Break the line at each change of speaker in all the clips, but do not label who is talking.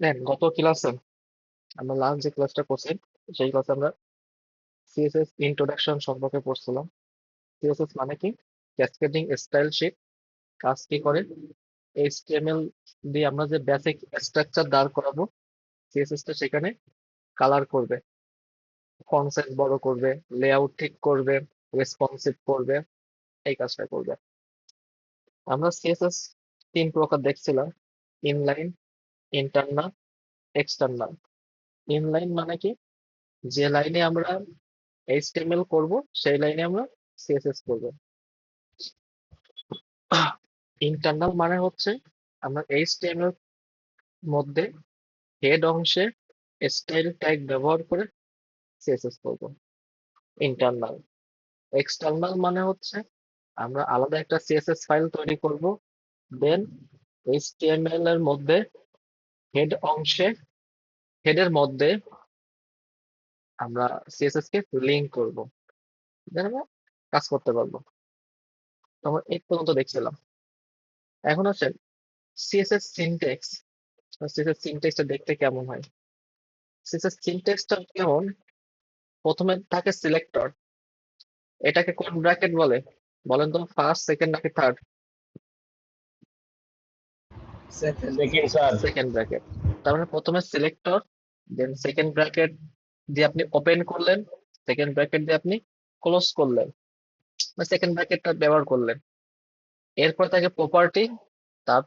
দেন গত ক্লাসে আমরা লাস্ট যে ক্লাসটা করছি সেই ক্লাসে আমরা সিএসএস ইন্ট্রোডাকশন সম্পর্কে পড়ছিলাম। সিএসএস মানে কি? ক্যাসকেডিং স্টাইল শিট কাজ কি করে? এইচটিএমএল দিয়ে আমরা যে বেসিক স্ট্রাকচার দাঁড় করাবো, সিএসএস টা সেখানে কালার করবে, ফন্ট সাইজ বড় করবে, লেআউট ঠিক করবে, রেসপন্সিভ করবে, এই কাজটা করবে। আমরা সিএসএস তিন প্রকার দেখছিলাম: ইনলাইন, ইন্টারনাল, এক্সটার্নাল। ইনলাইন মানে কি? যে লাইনে আমরা এইচটিএমএল করব সেই লাইনে আমরা সিএসএস করব। ইন্টারনাল মানে হচ্ছে আমরা এইচটিএমএল মধ্যে হেড অংশে স্টাইল ট্যাগ ব্যবহার করে সিএসএস করব, ইন্টারনাল। এক্সটার্নাল মানে হচ্ছে আমরা আলাদা একটা সিএসএস ফাইল তৈরি করব, দেন এইচটিএমএল এর মধ্যে হেড অংশে হেডের মধ্যে আমরা সিএসএস কে লিংক করব, দেন আমরা কাজ করতে পারবো। তখন এই পর্যন্ত দেখছিলাম। এখন হচ্ছে সিএসএস সিনট্যাক্স। সিএসএস সিনট্যাক্সটা দেখতে কেমন হয়? সিএসএস সিনট্যাক্সটা কেমন? প্রথমে থাকে সিলেক্টর। এটাকে কোন ব্র্যাকেট বলে বলেন তো? ফার্স্ট, সেকেন্ড নাকি third?
Second.
Second sir.
Second bracket. তার মানে প্রথমে সিলেক্টর, দেন সেকেন্ড ব্র্যাকেট দিয়ে আপনি ওপেন করলেন, সেকেন্ড ব্র্যাকেট দিয়ে আপনি ক্লোজ করলেন, বা সেকেন্ড ব্র্যাকেটটা ব্যবহার করলেন। এরপর থাকে প্রপার্টি, তার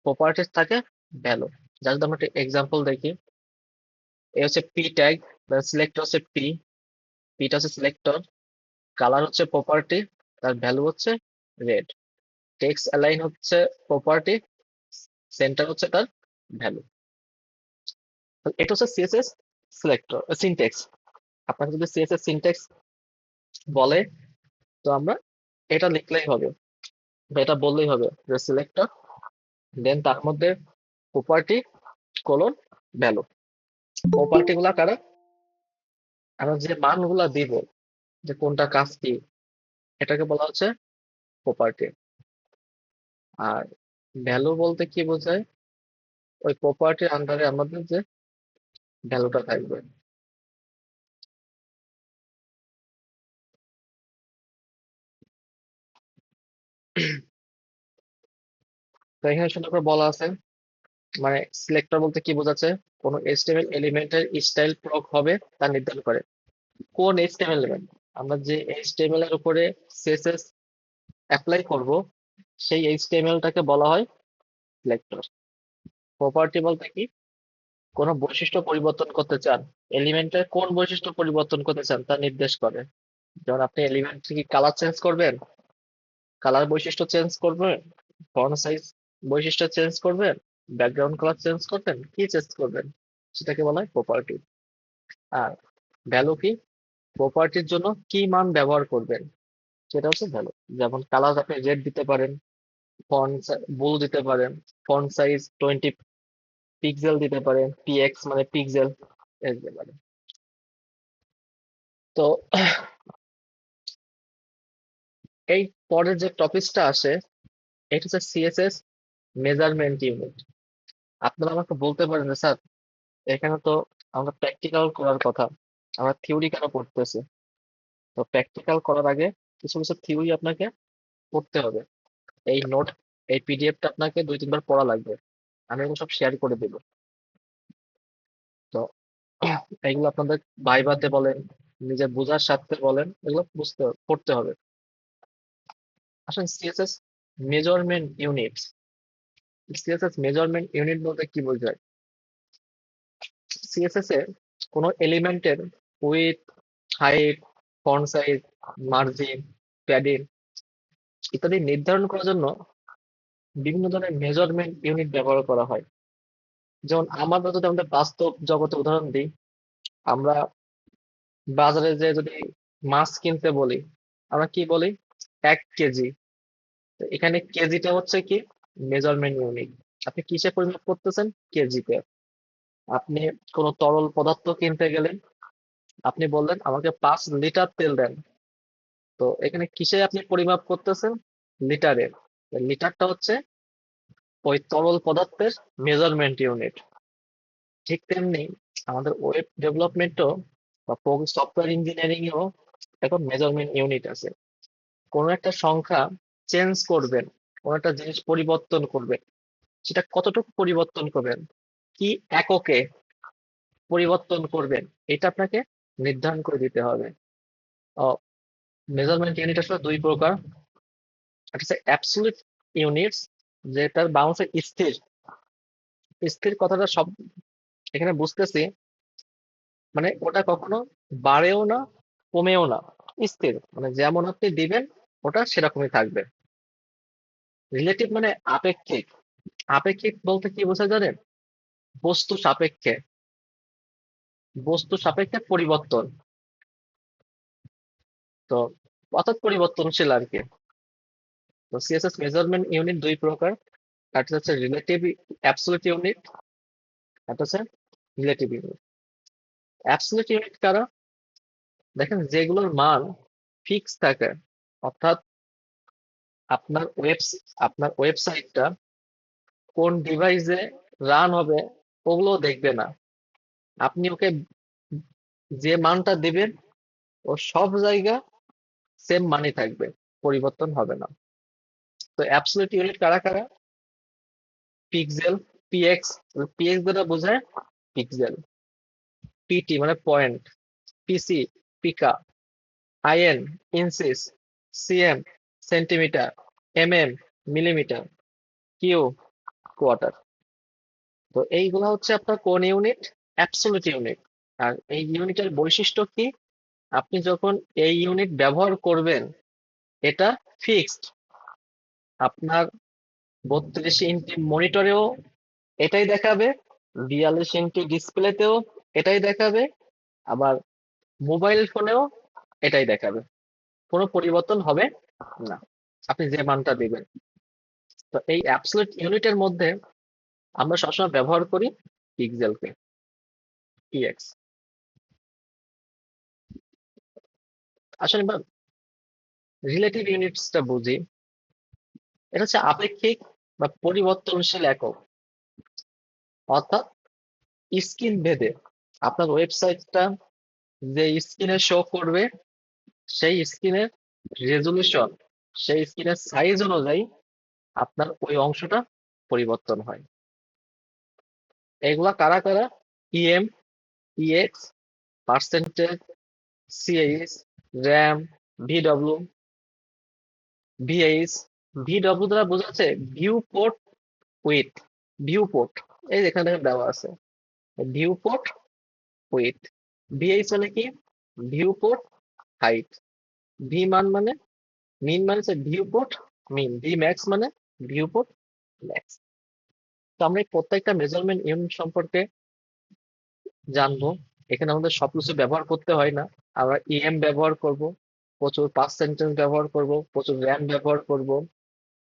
প্রপার্টিস থাকে ভ্যালু। যা যদি আমরা একটা এক্সাম্পল দেখি, এ হচ্ছে পি ট্যাগ, সিলেক্টর হচ্ছে পি, পিটা হচ্ছে সিলেক্টর, কালার হচ্ছে প্রপার্টি, তার ভ্যালু হচ্ছে রেড, টেক্সট অ্যালাইন হচ্ছে প্রপার্টি, সেন্টার হচ্ছে তার ভ্যালু। এটা হচ্ছে সিএসএস সিলেক্টর সিনট্যাক্স। আপনাকে যদি সিএসএস সিনট্যাক্স বলে, তো আমরা এটা লিখলেই হবে, বা এটা বললেই হবে যে সিলেক্টর, দেন তার মধ্যে প্রপার্টি কোলন ভ্যালু। প্রপার্টি গুলা কারা? আমরা যে মানগুলা দিব, যে কোনটা কাজ কি, এটাকে বলা হচ্ছে প্রপার্টি। আর ভ্যালু বলতে কি বোঝায়? ওই প্রপার্টির আন্ডারে আমাদের যে ভ্যালুটা থাকবে। তো এখানে সুন্দর করে বলা আছে, মানে সিলেক্টর বলতে কি বোঝাচ্ছে? কোন এইচটিএমএল এলিমেন্টের স্টাইল প্রয়োগ হবে তা নির্ধারণ করে। কোন এইচটিএমএল এলিমেন্ট? আমরা যে এইচটিএমএল এর উপরে সিএসএস অ্যাপ্লাই করব, সেই এইচটিএমএল টাকে বলা হয় সিলেক্টর। প্রপার্টি বলতে কি? কোনো বৈশিষ্ট্য পরিবর্তন করতে চান, এলিমেন্টের কোন বৈশিষ্ট্য পরিবর্তন করতে চান তা নির্দেশ করে। যেমন আপনি এলিমেন্ট কি কালার চেঞ্জ করবেন, কালার বৈশিষ্ট্য চেঞ্জ করবেন, ফন্ট সাইজ বৈশিষ্ট্য চেঞ্জ করবেন, ব্যাকগ্রাউন্ড কালার চেঞ্জ করবেন, কি চেঞ্জ করবেন, সেটাকে বলা হয় প্রপার্টি। আর ভ্যালু কি? প্রপার্টির জন্য কি মান ব্যবহার করবেন সেটা হচ্ছে ভ্যালু। যেমন কালার আপনি রেড দিতে পারেন, ফন্ট ব্লু দিতে পারেন, ফন্ট সাইজ 20 পিক্সেল দিতে পারেন, পিএক্স মানে পিক্সেল দিতে পারেন। তো এই পরের যে টপিকটা আসে, এটা হচ্ছে সিএসএস মেজারমেন্ট ইউনিট। আপনারা আমাকে বলতে পারেন যে স্যার, এখানে তো আমরা প্র্যাকটিক্যাল করার কথা, আমরা থিওরি কেন পড়তেছি? তো প্র্যাকটিক্যাল করার আগে কিছু কিছু থিওরি আপনাকে পড়তে হবে। এই নোট, এই পিডিএফটা আপনাকে 2-3 বার পড়া লাগবে। আমি এগুলো সব শেয়ার করে দেবো। তো এগুলো আপনাদের ভাইভাতে বলেন, নিজের বোঝার সাথে বলেন, এগুলো পড়তে হবে। আসলে CSS measurement unit, CSS measurement unit বলতে কি বোঝায়? সিএসএস এ কোনো এলিমেন্টের with, height, font size, margin, padding ইত্যাদি নির্ধারণ করার জন্য বিভিন্ন ধরনের মেজারমেন্ট ইউনিট ব্যবহার করা হয়। যেমন আমরা যদি আমাদের বাস্তব জগতে উদাহরণ দিই, আমরা বাজারে যে যদি মাছ কিনতে বলি, আমরা কি বলি? 1 কেজি। তো এখানে কেজিটা হচ্ছে কি? Measurement unit. আপনি কিসে পরিমাপ করতেছেন? কেজিতে। আপনি কোনো তরল পদার্থ কিনতে গেলেন, আপনি বললেন আমাকে 5 লিটার তেল দেন। তো এখানে কিসে আপনি পরিমাপ করতেছেন? লিটারে। লিটারটা হচ্ছে ওই তরল পদার্থের মেজারমেন্ট ইউনিট। ঠিক তেমনি আমাদের ওয়েব ডেভেলপমেন্টও বা সফটওয়্যার ইঞ্জিনিয়ারিং এও এখন মেজারমেন্ট ইউনিট আছে। কোন একটা সংখ্যা চেঞ্জ করবেন, কোন একটা জিনিস পরিবর্তন করবেন, সেটা কতটুকু পরিবর্তন করবেন, কি এককে পরিবর্তন করবেন, এটা আপনাকে নির্ধারণ করে দিতে হবে। মেজারমেন্ট ইউনিট আসলে দুই প্রকার। একটা হচ্ছে অ্যাবসলিউট ইউনিটস, যেটার বাংলাদেশে স্থির। স্থির কথাটা সব এখানে বুঝতেছি, মানে ওটা কখনো বাড়েও না, কমেও না, স্থির, মানে যেমন আপনি দিবেন ওটা সেরকমই থাকবে। রিলেটিভ মানে আপেক্ষিক। আপেক্ষিক বলতে কি বোঝা জানেন? বস্তু সাপেক্ষে, বস্তু সাপেক্ষে পরিবর্তন। তো অর্থাৎ পরিবর্তনশীল আর কি। তো সিএসএস মেজারমেন্ট ইউনিট দুই প্রকার, একটা হচ্ছে রিলেটিভ অ্যাবসলিউট ইউনিট, একটা হচ্ছে রিলেটিভ ইউনিট। অ্যাবসলিউট ইউনিট কারা? দেখেন যেগুলোর মান ফিক্স থাকে, অর্থাৎ আপনার আপনার ওয়েবসাইটটা কোন ডিভাইসে রান হবে ওগুলো দেখবে না। আপনি ওকে যে মানটা দিবেন ও সব জায়গা সেম মানই থাকবে, পরিবর্তন হবে না। তো অ্যাবসলিউট ইউনিট কারা কারা? Pixel, PX. পিএক্স দ্বারা বোঝায় পিক্সেল, পিটি মানে point, PC pica, IN inches, CM centimetre, MM millimetre, Q quarter. তো এইগুলা হচ্ছে আপনার কোন ইউনিট? Absolute unit. আর এই ইউনিটের বৈশিষ্ট্য কি? আপনি যখন এই ইউনিট ব্যবহার করবেন এটা ফিক্সড। আপনার 32 ইঞ্চি মনিটরেও এটাই দেখাবে, 42 ইঞ্চি ডিসপ্লেতেও এটাই দেখাবে, আবার মোবাইল ফোনেও এটাই দেখাবে। কোনো পরিবর্তন হবে না আপনি যে মানটা দিবেন। তো এই অ্যাবসলিউট ইউনিটের মধ্যে আমরা সবসময় ব্যবহার করি পিক্সেলকে, পিএক্স। আসলে রিলেটিভ ইউনিটসটা বুঝি। এটা হচ্ছে আপেক্ষিক বা পরিবর্তনশীল একক, অর্থাৎ স্ক্রিন ভেদে আপনার ওয়েবসাইটটা যে স্ক্রিনে শো করবে সেই স্ক্রিনের রেজলিউশন, সেই স্ক্রিনের সাইজ অনুযায়ী আপনার ওই অংশটা পরিবর্তন হয়। এগুলা কারা কারা? EM, EX, percentage, CH, rem, VW, VH. VW দ্বারা বোঝাচ্ছে viewport width, viewport, এই যেখানে দেওয়া আছে ভিউ পোর্ট উইথ। ভিএইচ মানে কি? View port height. ভি মান মানে মিন মানে হচ্ছে ভিউ পোর্ট মিন। ভি ম্যাক্স মানে ভিউ পোর্ট ম্যাক্স। তো আমরা এই প্রত্যেকটা মেজারমেন্ট ইউনিট সম্পর্কে জানবো। এখানে আমাদের সবকিছু ব্যবহার করতে হয় না। আমরা ইএম ব্যবহার করব, প্রচুর পার্সেন্টেজ ব্যবহার করব, প্রচুর র্যাম ব্যবহার করব,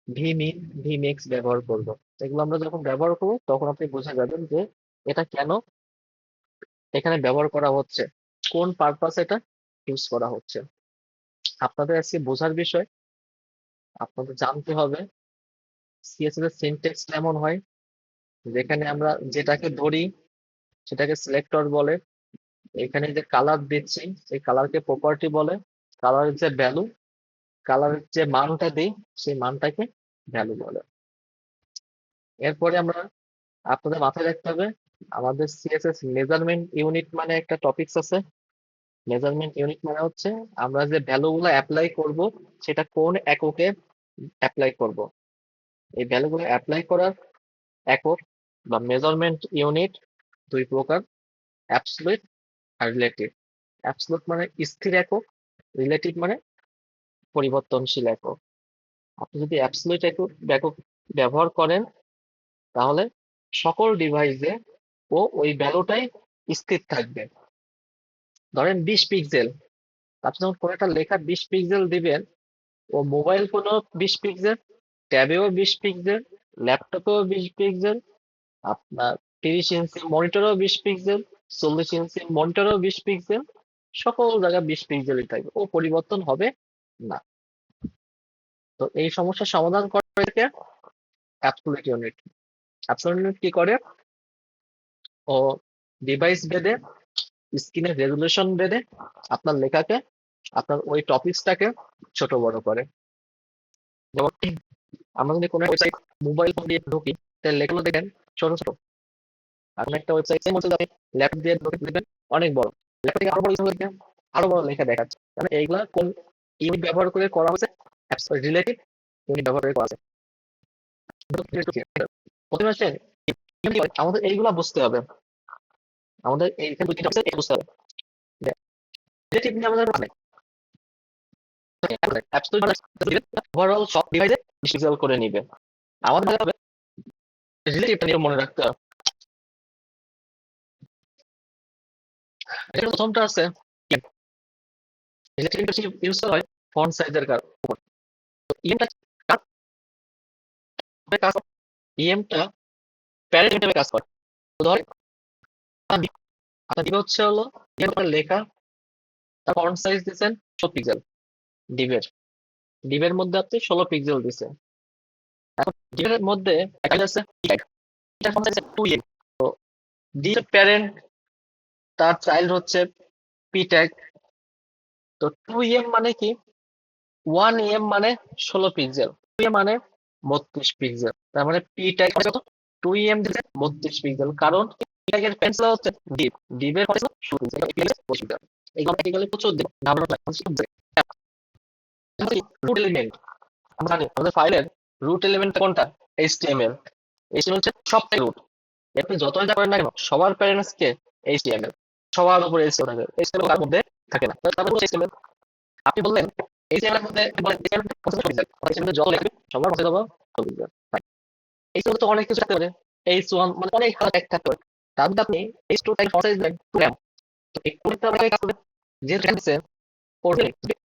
ভি মিন ভি ম্যাক্স ব্যবহার করব। এগুলো আমরা যখন ব্যবহার করব তখন আপনি বুঝে যাবেন যে এটা কেন এখানে ব্যবহার করা হচ্ছে, কোন পারপাসে এটা ইউজ করা হচ্ছে। আপনাদের আজকে বোঝার বিষয়, আপনাদের জানতে হবে সিএসএস এর সিনট্যাক্স কেমন হয়। যেখানে আমরা যেটাকে ধরি সেটাকে সিলেক্টর বলে, এখানে যে কালার দিচ্ছি সেই কালারকে প্রপার্টি বলে, কালারের যে ভ্যালু, কালারের যে মানটা দিই সেই মানটাকে ভ্যালু বলে। এরপরে আমরা আপনাদের মাথায় রাখতে হবে আমাদের সিএসএস মেজারমেন্ট ইউনিট মানে একটা টপিকস আছে। মেজারমেন্ট ইউনিট মানে হচ্ছে আমরা যে ভ্যালু গুলো অ্যাপ্লাই করব সেটা কোন এককে অ্যাপ্লাই করব। এই ভ্যালু গুলো অ্যাপ্লাই করার একক বা মেজারমেন্ট ইউনিট দুই প্রকার, অ্যাবসলিউট আর রিলেটিভ। অ্যাবসলিউট মানে স্থির একক, রিলেটিভ মানে পরিবর্তনশীল একক। আপনি যদি অ্যাবসলিউট একক একক ব্যবহার করেন তাহলে সকল ডিভাইসে ও ওই ভ্যালুটাই স্থির থাকবে। ধরেন 20 পিক্সেল, আপনি যখন কোনো একটা লেখা 20 পিক্সেল দিবেন ও মোবাইল ফোনেও 20 পিক্সেল, ট্যাবেও 20 পিক্সেল, ল্যাপটপেও 20 পিক্সেল, আপনার 30 ইঞ্চি মনিটরেও 20 পিক্সেল, 40 ইঞ্চি মনিটরেও 20 পিক্সেল, সকল জায়গায় 20 পিক্সেলই থাকবে, ও পরিবর্তন হবে না। তো এই সমস্যার সমাধান করে কে? Absolute unit. অ্যাবসলিউট ইউনিট কি করে? ও ডিভাইস ভেদে, স্ক্রিনের রেজুলেশন ভেদে আপনার লেখাকে, আপনার ওই টপিকসটাকে ছোট বড় করে। যেমন আমরা যদি কোনো ওয়েবসাইট মোবাইল ফোন দিয়ে ঢুকি, তাহলে লেখাগুলো দেখেন ছোট ছোট। এখন একটা ওয়েবসাইট সেম হচ্ছে, আপনি ল্যাপটপ দিয়ে ঢুকে দেখবেন অনেক বড়। ল্যাপটপ থেকে আরো বড় লেখা, আরো বড় লেখা দেখাচ্ছে। মানে এইগুলা কোন ইউনিট ব্যবহার করে করা হয়েছে? রিলেটিভ ইউনিট ব্যবহার করে করা হয়েছে। প্রথমে আসেন আমাদের এইগুলা বুঝতে হবে, আমাদের এইখানে দুই তিনটা আছে, এই বুঝতে হবে। রিলেটিভ নিয়ে আমাদের মানে ওভারঅল সব ডিভাইসে ডিজিটাল করে নিবে। আমাদের হবে রিলেটিভটা নিয়ে মনে রাখতে হবে। এখানে প্রথমটা আছে রিলেটিভ ইউজ করা হয় ফন্ট সাইজের উপর। ইএমটা কাজ করে, ইএমটা প্যারেন্ট হিসেবে কাজ করে। তো ধর আপনার দিবে হচ্ছে হলো লেখা, তার ফন্ট সাইজ দিচ্ছেন 16 পিক্সেল। ডিভের ডিভের মধ্যে আপনি 16 পিক্সেল দিছে। এখন ডিভের মধ্যে একটা আছে এটা ফন্ট সাইজ 2 এম। তো ডি প্যারেন্ট, তার চাইল্ড হচ্ছে পি ট্যাগ। তো 2 এম মানে কি? 1 এম মানে 16 পিক্সেল, 2 এম মানে 32 পিক্সেল। তার মানে পি ট্যাগ কত? 2 এম দিচ্ছে 32 পিক্সেল, কারণ পি ট্যাগের পেন্সিল হচ্ছে ডিপ, ডিপের হচ্ছে 16 পিক্সেল। এই গ্রামাটিক্যালি প্রচুর দিন ধারণা রুট এলিমেন্ট। আমরা জানি আমাদের ফাইলের রুট এলিমেন্ট কোনটা? এইচটিএমএল। এইচটিএমএল হচ্ছে সবথেকে রুট। আপনি যতই যা করেন না কেন, সবার প্যারেন্টস কে? এইচটিএমএল। সবার উপরে এইচটিএমএল থাকে, এইচটিএমএল কার মধ্যে থাকে না। তারপরে এইচটিএমএল আপনি বললেন এইচটিএমএল এর মধ্যে বলেন এইচটিএমএল পছন্দ করে যায়, এইচটিএমএল যত লেখা সবার পছন্দ হবে করে যায়। এইচটিএমএল তো অনেক কিছু থাকতে পারে, এইচ1 মানে অনেক ভালো ট্যাগ থাকতে পারে। তার মধ্যে আপনি এইচ2 ট্যাগ ফন্ট সাইজ দেন 2 এম। তো এই কোডটা আপনাকে কাজ করবে, যে ট্যাগ দিচ্ছে পড়বে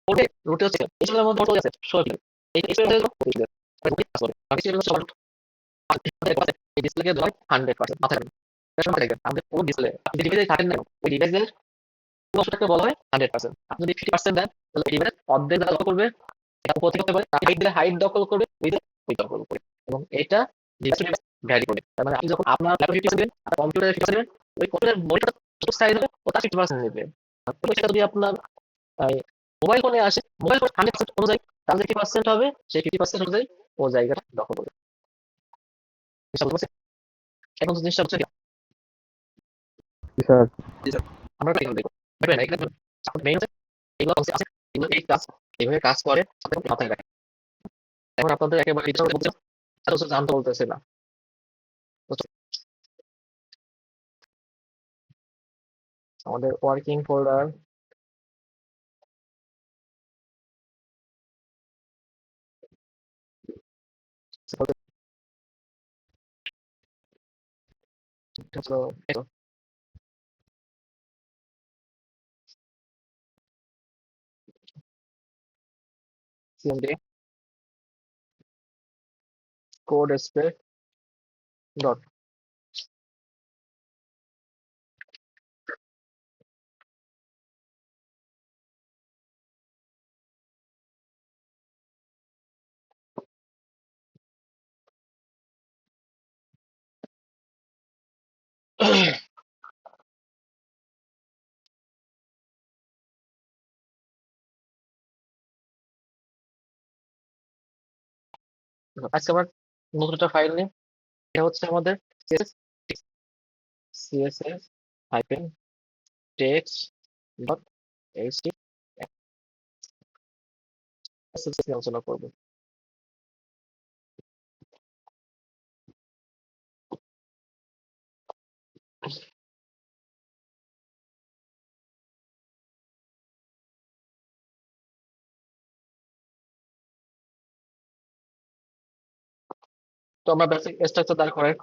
পড়বে রুটে হচ্ছে এইচটিএমএল এর মধ্যে পড়ে আছে সরি, এই এইচটিএমএল এর মধ্যে পড়বে কাজ করে। বাকি ছিল সবার এই ডিসপ্লেকে ধরে 100% মাথায় রাখবেন। মাথায় রাখবেন আমাদের পুরো ডিসপ্লে আপনি ডিভাইসে থাকেন না, ওই ডিভাইসের পুরোটাকে বলা হয় 100%। আপনি যদি 50% দেন, তাহলে এই ডিভাইস অর্ধেক জায়গা দখল করবে, এটা উপর থেকে হতে পারে হাইট দিলে হাইট দখল করবে, ওই দখল করবে। এবং এটা ডিভাইস টু ডিভাইস ভ্যারি করে। তার মানে আপনি যখন আপনার ল্যাপটপে 50% দিবেন, আপনার কম্পিউটারে 50% দিবেন, ওই কম্পিউটারের মনিটর যত সাইজ হবে ওটা 50% নেবে। তো সেটা যদি আপনার মোবাইল ফোনে আসে, মোবাইল ফোন 100% অনুযায়ী তাহলে 50% হবে, সেই 50% অনুযায়ী ও জায়গাটা দখল করবে। বুঝতে পারছেন? এখন তো জিনিসটা হচ্ছে
স্যার।
আমরা প্র্যাকটিক্যাল দেখব। দেখবেন এখানে মেইন হচ্ছে এগুলো কনসেপ্ট আছে, এগুলো এই কাজ এইভাবে কাজ করে আপনাদের মাথায় রাখেন। এখন আপনাদের একেবারে ডিটেইলস বলতে এত কিছু জানতে বলতেছে না। তো আমাদের working folder CMD code space dot. আজকে আবার নতুন একটা ফাইল নিই, এটা হচ্ছে আমাদের CSS hyphen text dot HT আলোচনা করবো। তো আমরা বেসিক স্ট্রাকচার দাঁড় করাই।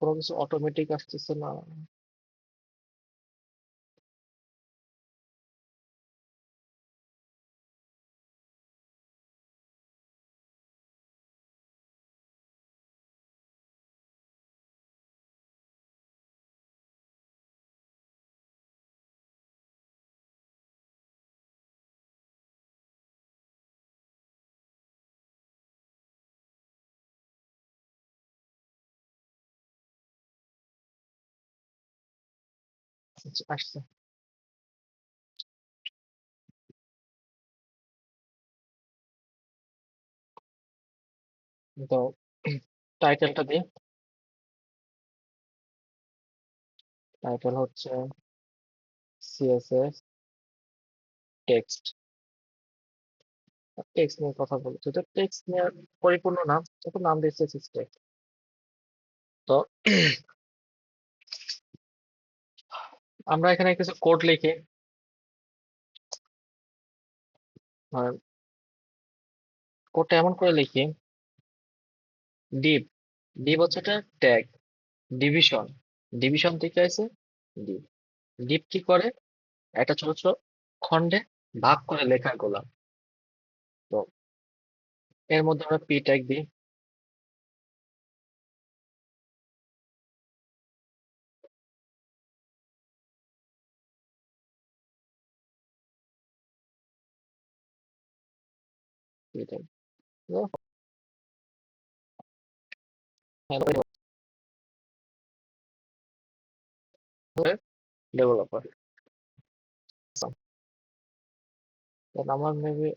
কোনো কিছু অটোমেটিক আসতেছে না। আচ্ছা, আসছে। তো টাইটেলটা দিই। টাইটেল হচ্ছে সিএসএস টেক্সট। টেক্সট নিয়ে কথা বলছি, তো টেক্সট নিয়ে পরিপূর্ণ নাম, তো নাম দিয়ে সিএসএস টেক্সট। তো আমরা এখানে কিছু কোড লিখি। কোডটা এমন করে লিখি, ডিপ। ডিপ হচ্ছে একটা ট্যাগ, ডিভিশন। ডিভিশন থেকে আছে ডিপ। ডিপ কি করে, একটা ছোট ছোট খণ্ডে ভাগ করে লেখাগুলা। তো এর মধ্যে আমরা পি ট্যাগ দিই। P tag developer. আমার মেবি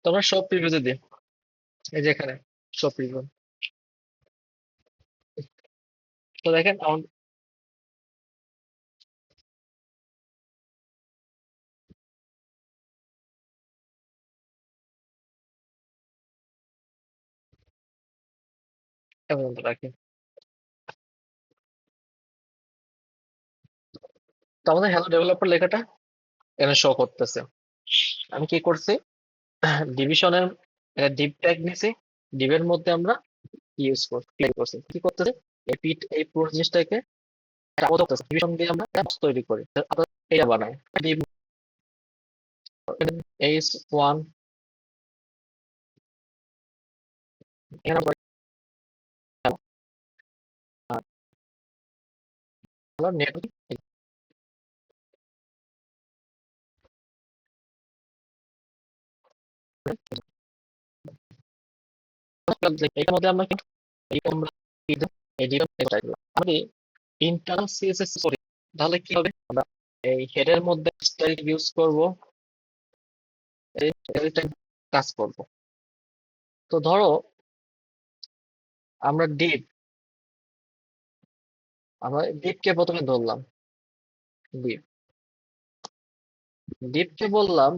তো আমরা সব প্রিভিউতে দিই। এই যে এখানে সব প্রিভিউ। তো দেখেন এমন রাখি। তো আমাদের হ্যালো ডেভেলপার লেখাটা এখানে শো করতেছে। আমি কি করছি, ডিভিশনের ডিপ ট্যাগ নিছি। ডিভের মধ্যে আমরা ইউজ করছি কি করতেছে, এই পিট এই পুরো জিনিসটাকে ডিভিশন দিয়ে আমরা apps তৈরি করি। আমরা এটা বানাই এইচ ওয়ান। এখানে আমরা নেট এটার মধ্যে আমরা কিন্তু এই আমরা এই আমি ইন্টারনাল সিএসএস করি, তাহলে কি হবে, আমরা এই হেডের মধ্যে স্টাইল ইউজ করব, এই স্টাইলটা কাজ করব। তো ধরো আমরা ডিপকে প্রথমে ধরলাম। ডিপ ডিপকে বললাম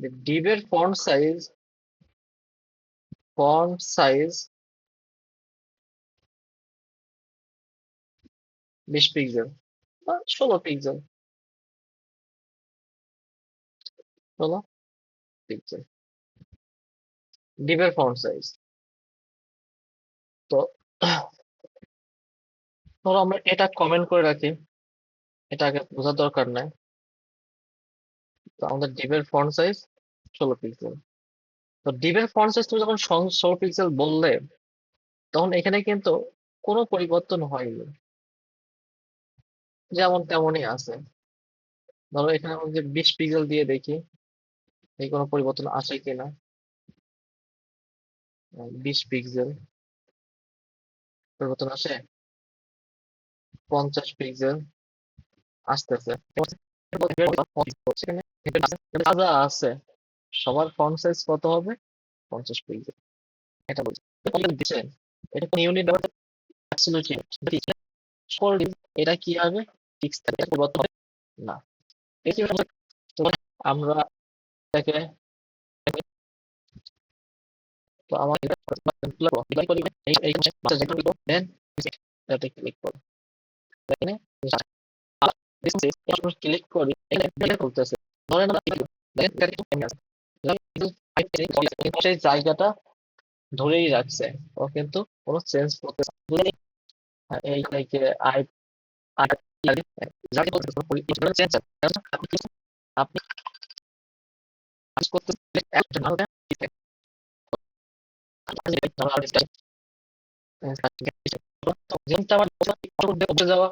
যে ডিভের ফন্ট সাইজ 20 পিক্সেল বা 16 পিক্সেল, 16 পিক্সেল ডিভের ফন্ট সাইজ। তো ধরো আমরা এটা কমেন্ট করে রাখি, এটা আগে বোঝার দরকার নাই। তো আমাদের ডিভের ফন্ট সাইজ 16 পিক্সেল। তো ডিভের ফন্ট সাইজ তুমি যখন 16 পিক্সেল বললে, তখন এখানে কিন্তু কোনো পরিবর্তন হয়নি, যেমন তেমনই আছে। ধরো এখানে আমরা যে 20 পিক্সেল দিয়ে দেখি, এই কোনো পরিবর্তন আছে কিনা। 20 পিক্সেল পরিবর্তন আসে, 50 পিক্সেল আসতেছে। সেখানে যা যা আছে সবার ফন্ট সাইজ কত হবে? 50 পিক্সেল। এটা বলছি দিচ্ছে, এটা কোন ইউনিট ব্যবহার অ্যাবসলিউটলি এটা কি হবে? ফিক্স থাকে, এটা পরিবর্তন হবে না। এই যে আমরা এটাকে, তো আমার এটাতে ক্লিক করো, এখানে ক্লিক করি, এখানে বলতেছে ধরেন আমরা দেখেন এখানে কিন্তু এমনি আছে। সেই জায়গাটা ধরেই রাখছে, ও কিন্তু কোনো চেঞ্জ করতেছে না। এই থেকে আই যাকে বলতেছে কোনো পরিবর্তন চেঞ্জ আছে, আপনি আপনি কাজ করতে একটা ভালো যেমনটা আমার উঠে যাওয়া,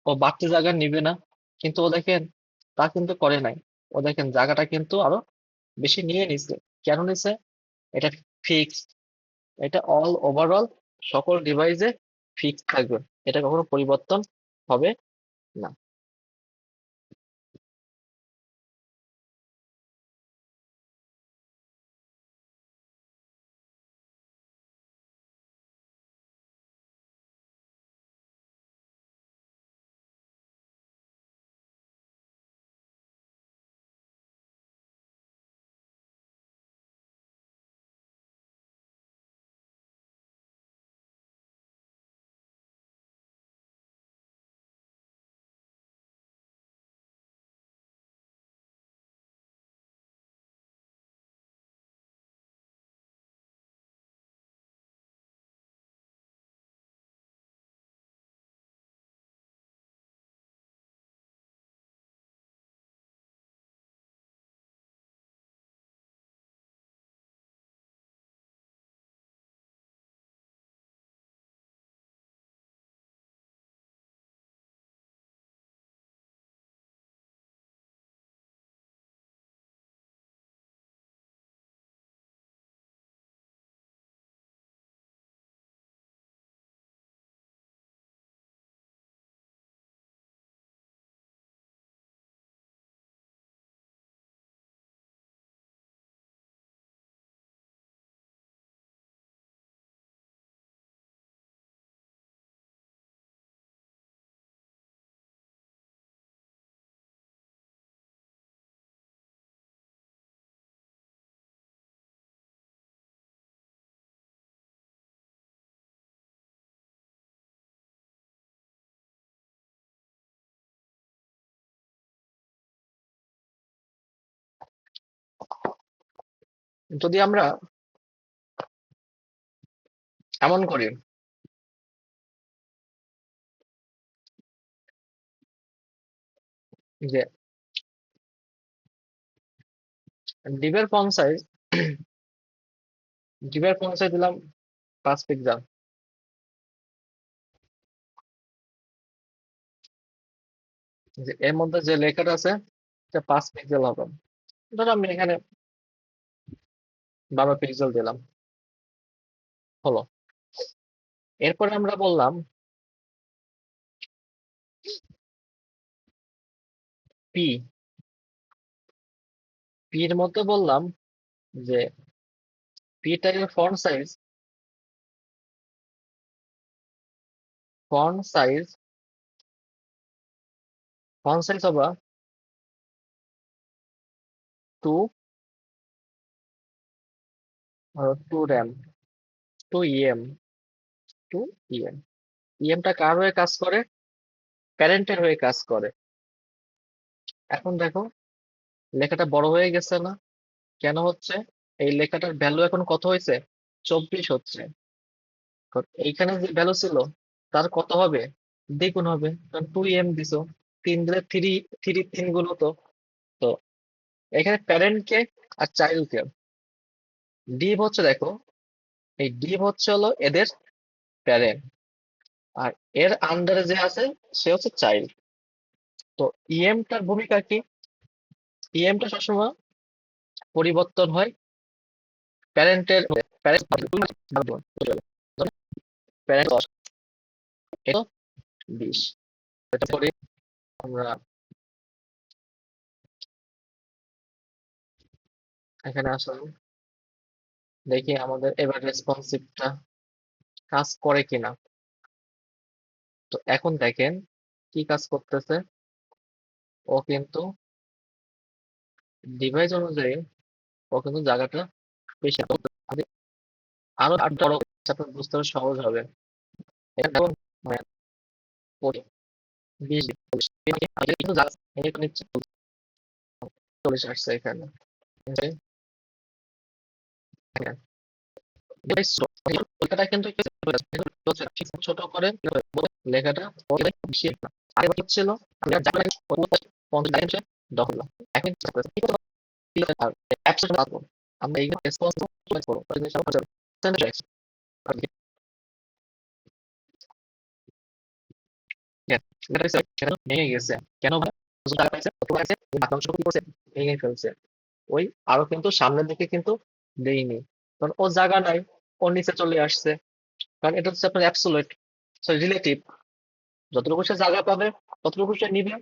ও বাড়তি জায়গা নিবে না, কিন্তু ও দেখেন তা কিন্তু করে নাই। ও দেখেন জায়গাটা কিন্তু আরো বেশি নিয়ে নিছে। কেন নিছে? এটা ফিক্সড, এটা অল ওভারঅল সকল ডিভাইসে ফিক্সড থাকবে, এটা কখনো পরিবর্তন হবে না। যদি আমরা এমন করি যে ডিভের ফন্ট সাইজ ডিভের ফন্ট সাইজ দিলাম 5 পিক্সেল, যে এর মধ্যে যে লেখাটা আছে এটা 5 পিক্সেল হবে। ধরো আমি এখানে 12 পিক্সেল দিলাম, হলো। এরপরে আমরা বললাম পি পি এর মধ্যে বললাম যে পি টাইপের ফন্ট সাইজ ফন্ট সাইজ হবে 2 two rem, two em, two em. ইএমটা কার হয়ে কাজ করে? প্যারেন্টের হয়ে কাজ করে। এখন দেখো, লেখাটা বড় হয়ে গেছে না? কেন হচ্ছে? এই লেখাটার ভ্যালু এখন কত হয়েছে? 24 হচ্ছে। কারণ এইখানে যে ভ্যালু ছিল তার কত হবে? দ্বিগুণ হবে, কারণ 2m দিছো। 3 দিলে 3, 3 গুণ হতো। তো এখানে প্যারেন্ট কে আর চাইল্ড কে, ডিভ হচ্ছে, দেখো এই ডিভ হচ্ছে হলো এদের প্যারেন্ট, আর এর আন্ডারে যে আছে সে হচ্ছে চাইল্ড। তো ইএমটার ভূমিকা কি? ইএমটা সবসময় পরিবর্তন হয় প্যারেন্টের, প্যারেন্ট প্যারেন্ট 20। এটা করি আমরা। এখানে আসলে দেখি আমাদের এবার রেসপন্সিভটা কাজ করে কিনা। তো এখন দেখেন কি কাজ করতেছে। ও কিন্তু ডিভাইস অনুযায়ী ও কিন্তু জায়গাটা বেশি আমি আরো আর বড় করলে আপনার বুঝতে আরো সহজ হবে। এখানে দেখুন, মানে 20, 20, 40, আগে কিন্তু জায়গা এখানে নিচ্ছে 40 আসছে এখানে। যে দেখেন, device ছোট, লেখাটা কিন্তু ছোট করে লেখাটা বেশি না। আগে ছিল আমরা জায়গা 50 লাইন দখল, এখন কি করতে হবে? আর অ্যাপসেট রাখবো আমরা, এই রেসপন্স করবো আর এটা সেখানে ভেঙে গেছে। কেন ভাই? টাকা পাইছে, কত পাইছে, একাংশ কি করছে? ভেঙে ফেলছে। ওই আরো কিন্তু সামনের দিকে কিন্তু দেইনি, কারণ ও জায়গা নাই, ও নিচে চলে আসছে। কারণ এটা হচ্ছে আপনার অ্যাবসোলিউট, রিলেটিভ। যতটুকু সে জায়গা পাবে ততটুকু সে নিবে।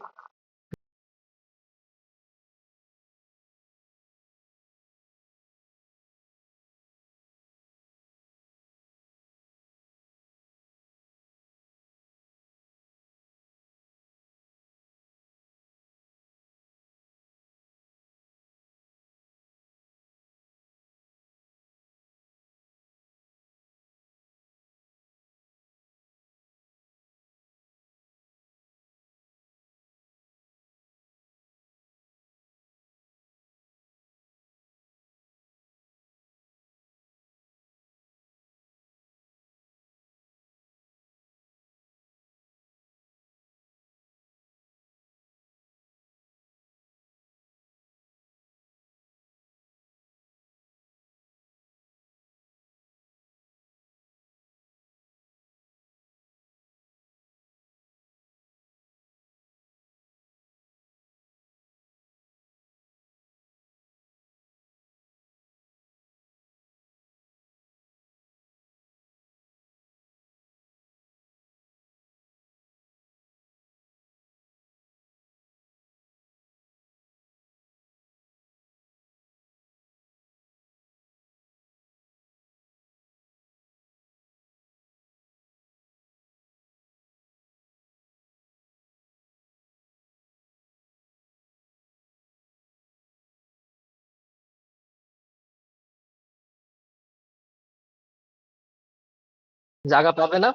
জায়গা পাবে না,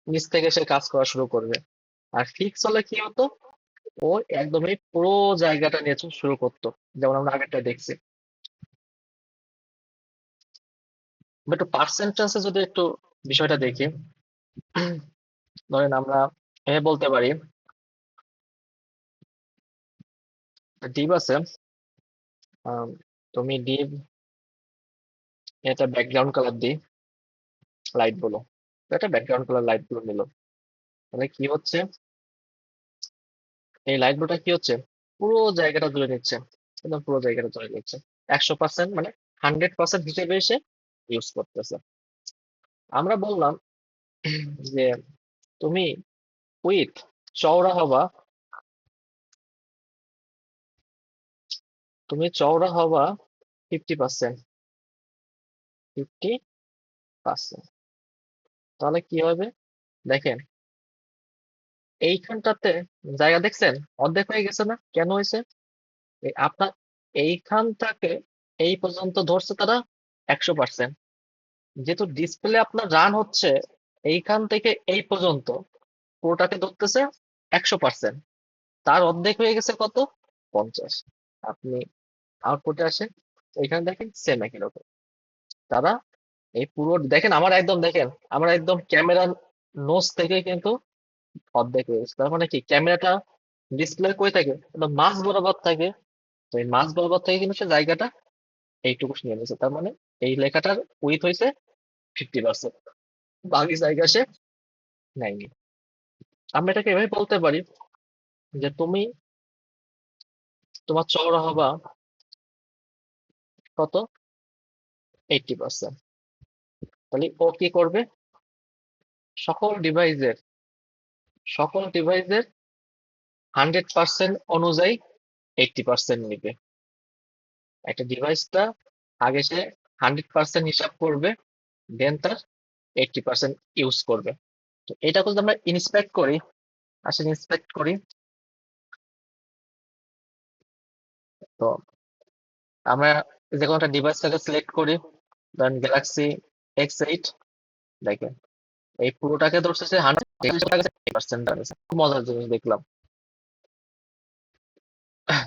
নিচ থেকে সে কাজ করা শুরু করবে। আর ফিক্স হলে কি হতো? ও একদমই পুরো জায়গাটা নিয়ে শুরু করতো, যেমন আমরা আগেরটা দেখছি। আমরা একটু পার্সেন্টেজে যদি একটু বিষয়টা দেখি, ধরেন আমরা বলতে পারি ডিভ আছে, আম, তুমি ডিভ এটা ব্যাকগ্রাউন্ড কালার দিই, লাইট বলো, তো এটা ব্যাকগ্রাউন্ড কালার লাইট গুলো নিল। তাহলে কি হচ্ছে? এই লাইট ব্লুটা কি হচ্ছে? পুরো জায়গাটা তুলে নিচ্ছে, একদম পুরো জায়গাটা তুলে নিচ্ছে। 100%, মানে 100% হিসেবে এসে ইউজ করতেছে। আমরা বললাম যে তুমি উইথ চওড়া হবা, তুমি চওড়া হবা 50%, 50%। তাহলে কি হবে? দেখেন এইখানটাতে জায়গা দেখছেন অর্ধেক হয়ে গেছে না? কেন হয়েছে? আপনার এইখান থেকে এই পর্যন্ত ধরছে তারা 100%। যেহেতু ডিসপ্লে আপনার রান হচ্ছে এইখান থেকে এই পর্যন্ত পুরোটাকে ধরতেছে 100%, তার অর্ধেক হয়ে গেছে কত, 50। আপনি আউটপুটে আসেন, এখানে দেখেন সেম একই রকম। তারা এই পুরো দেখেন, আমার একদম ক্যামেরা নোজ থেকে কিন্তু অর্ধেক হয়ে গেছে। তার মানে কি, ক্যামেরাটা ডিসপ্লে কই থাকে, একদম মাঝ বরাবর থাকে। তো এই মাঝ বরাবর থেকে কিন্তু সে জায়গাটা এইটুকু নিয়ে নিয়েছে। তার মানে এই লেখাটার উইথ হয়েছে 50%, বাকি জায়গা সে নেয়নি। আমরা এটাকে এভাবে বলতে পারি যে তুমি তোমার চওড়া হবা কত, 80%। তাহলে ও কি করবে, সকল ডিভাইসের সকল ডিভাইসের 100% অনুযায়ী 80% নিবে। একটা ডিভাইসটা আগে সে 100% হিসাব করবে, দেন তার 80% ইউজ করবে। তো এটা যদি আমরা ইন্সপেক্ট করি, আসলে ইন্সপেক্ট করি, তো আমরা যে কোনো একটা ডিভাইসটাকে সিলেক্ট করি, ধরেন গ্যালাক্সি X8। দেখেন এই পুরোটাকে ধরছে সে 100%। খুব মজার জিনিস দেখলাম।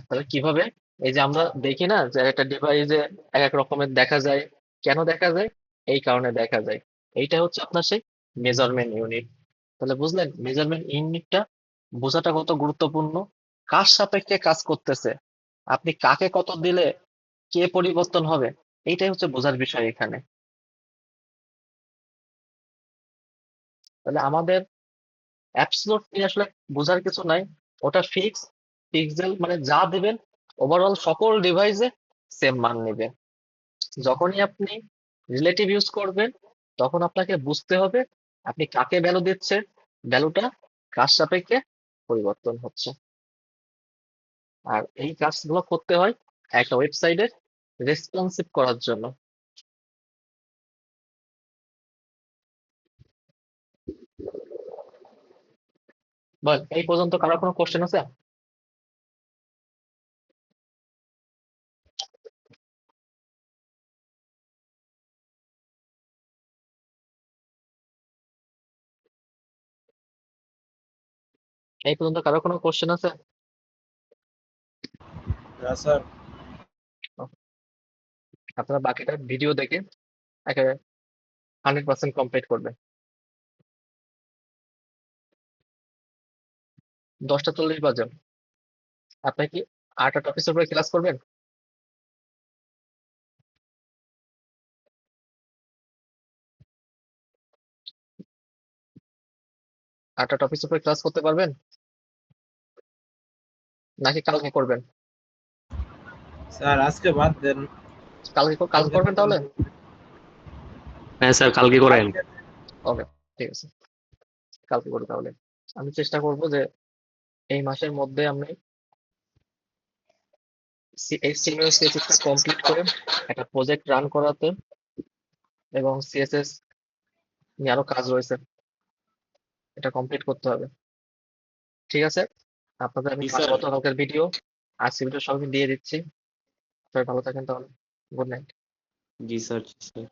তাহলে কিভাবে, এই যে আমরা দেখি না যে একটা ডিভাইসে এক এক রকমের দেখা যায়, কেন দেখা যায়, এই কারণে দেখা যায়। এইটা হচ্ছে আপনার সেই মেজারমেন্ট ইউনিট। তাহলে বুঝলেন মেজারমেন্ট ইউনিটটা বোঝাটা কত গুরুত্বপূর্ণ, কার সাপেক্ষে কাজ করতেছে, আপনি কাকে কত দিলে কে পরিবর্তন হবে, এইটাই হচ্ছে বোঝার বিষয় এখানে। তাহলে আমাদের অ্যাবসলিউট নিয়ে আসলে বোঝার কিছু নাই, ওটা পিক্সেল মানে যা দিবেন ওভারঅল সকল ডিভাইসে সেম মান নেবে। যখনই আপনি রিলেটিভ ইউজ করবেন তখন আপনাকে বুঝতে হবে আপনি কাকে ভ্যালু দিচ্ছেন, ভ্যালুটা কার সাপেক্ষে পরিবর্তন হচ্ছে। আর এই কাজগুলো করতে হয় একটা ওয়েবসাইটের রেসপন্সিভ করার জন্য। বল, এই পর্যন্ত কারো কোনো কোশ্চেন আছে? এই পর্যন্ত কারো কোনো কোশ্চেন আছে?
স্যার।
আপনারা বাকিটা ভিডিও দেখে একেবারে 100% কমপ্লিট করবেন। 10টা 40 বাজে আপনি কি 8টা টপিকের উপরে ক্লাস করবেন? 8টা টপিকের উপরে ক্লাস করতে পারবেন নাকি কালকে করবেন?
স্যার আজকে বাদ দেন,
কালকে
কালকে
করবেন
থেকে
তাহলে?
হ্যাঁ স্যার, কালকে করেন।
কালকে
ওকে, ঠিক আছে, কালকে করি তাহলে। আমি চেষ্টা করব যে এই মাসের মধ্যে আমি HTML CSS টা কমপ্লিট করে একটা প্রজেক্ট রান করাতে, এবং CSS নিয়ে আরো কাজ রয়েছে, এটা কমপ্লিট করতে হবে। ঠিক আছে, আপনাদের আমি
জি
কাল
স্যার।
গতকালকের ভিডিও আজকের ভিডিও সবই দিয়ে দিচ্ছি। সবাই ভালো থাকেন তাহলে, গুড নাইট।
জি স্যার, জি স্যার।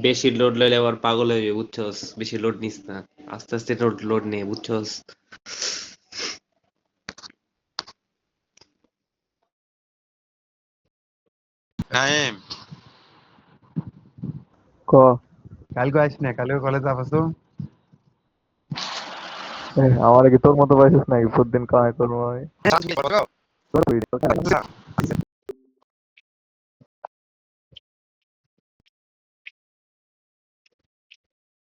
বেশি লোড লইলে আবার পাগল হয়ে যাবে, বুঝছস? বেশি লোড নিস না, আস্তে আস্তে লোড লোড নে, বুঝছস?
নাইম,
ক কালকে আসিস না, কালকে কলেজ যাবো তো। আমার কি তোর মতো পাইছিস নাকি প্রতিদিন কামাই করবো আমি?